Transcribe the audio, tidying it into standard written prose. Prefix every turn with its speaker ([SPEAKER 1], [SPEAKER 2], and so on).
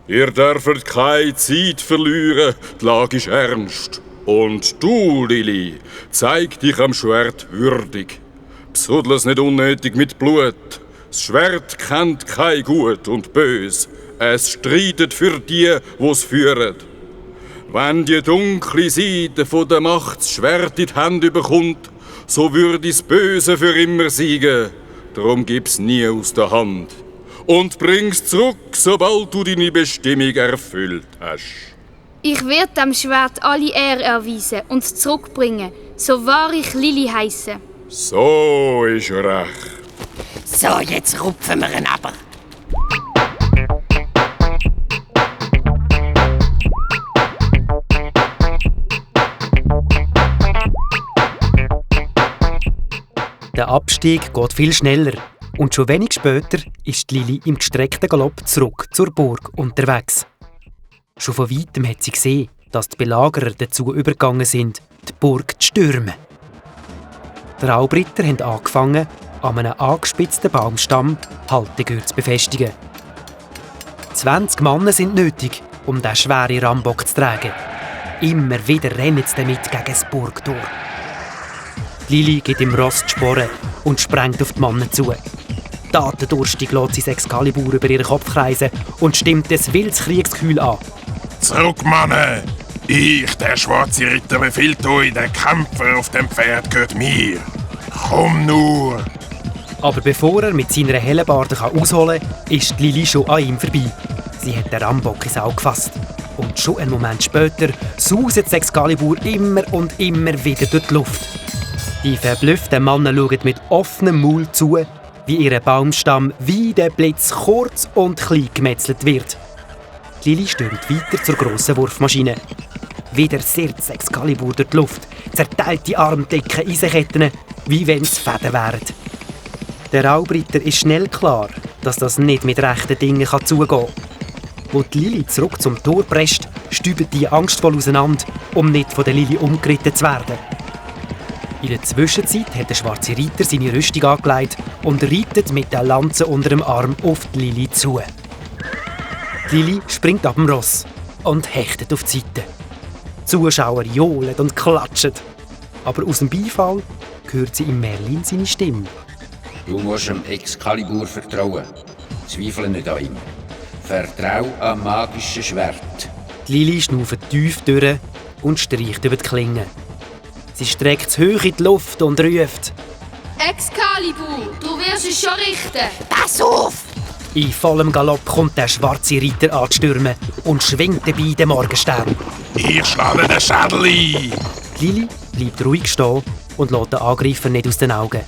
[SPEAKER 1] Ihr dürft keine Zeit verlieren, die Lage ist ernst. Und du, Lili, zeig dich am Schwert würdig. Besudle es nicht unnötig mit Blut. Das Schwert kennt kein Gut und Bös. Es streitet für die, wo's führen. Wenn die dunkle Seite von der Macht das Schwert in die Hände bekommt, so würde das Böse für immer siegen. Darum gib's nie aus der Hand. Und bring's zurück, sobald du deine Bestimmung erfüllt hast.
[SPEAKER 2] Ich werde dem Schwert alle Ehre erweisen und zurückbringen, so wahr ich Lili heisse.
[SPEAKER 1] So ist recht.
[SPEAKER 3] So, jetzt rupfen wir ihn aber.
[SPEAKER 4] Der Abstieg geht viel schneller und schon wenig später ist Lili im gestreckten Galopp zurück zur Burg unterwegs. Schon von weitem hat sie gesehen, dass die Belagerer dazu übergegangen sind, die Burg zu stürmen. Die Raubritter haben angefangen, an einem angespitzten Baumstamm Haltegürtel zu befestigen. 20 Männer sind nötig, um diesen schweren Rambock zu tragen. Immer wieder rennen sie damit gegen das Burgtor. Lili gibt im Ross die Sporen und sprengt auf die Männer zu. Tatendurstig lässt sie das Excalibur über ihren Kopf kreisen und stimmt ein wildes Kriegsgeheul an.
[SPEAKER 5] Zurück, Männer! Ich, der schwarze Ritter, befiehlt euch, der Kämpfer auf dem Pferd gehört mir. Komm nur!
[SPEAKER 4] Aber bevor er mit seiner Hellebarde ausholen kann, ist Lili schon an ihm vorbei. Sie hat den Rambock ins Auge gefasst. Und schon einen Moment später sauset das Excalibur immer und immer wieder durch die Luft. Die verblüfften Männer schauen mit offenem Maul zu, wie ihr Baumstamm wie der Blitz kurz und klein gemetzelt wird. Lili stürmt weiter zur grossen Wurfmaschine. Wieder sirrt das Excalibur durch die Luft, zerteilt die armdicken Eisenketten, wie wenn es Fäden wären. Der Raubritter ist schnell klar, dass das nicht mit rechten Dingen zugehen kann. Als die Lili zurück zum Tor presst, stüben die angstvoll auseinander, um nicht von der Lili umgeritten zu werden. In der Zwischenzeit hat der schwarze Reiter seine Rüstung angelegt und reitet mit der Lanze unter dem Arm auf die Lili zu. Die Lili springt ab dem Ross und hechtet auf die Seite. Die Zuschauer johlen und klatschen. Aber aus dem Beifall hört sie im Merlin seine Stimme.
[SPEAKER 6] Du musst dem Excalibur vertrauen. Zweifle nicht an ihm. Vertrau am magischen Schwert.
[SPEAKER 4] Die Lili schnauft tief durch und streicht über die Klinge. Sie streckt es hoch in die Luft und ruft:
[SPEAKER 2] Excalibur, du wirst es schon richten.
[SPEAKER 3] Pass auf!
[SPEAKER 4] In vollem Galopp kommt der schwarze Reiter anstürmen und schwingt dabei den Morgenstern.
[SPEAKER 5] Ich schlage den Schädel ein!
[SPEAKER 4] Lili bleibt ruhig stehen und lässt den Angreifer nicht aus den Augen.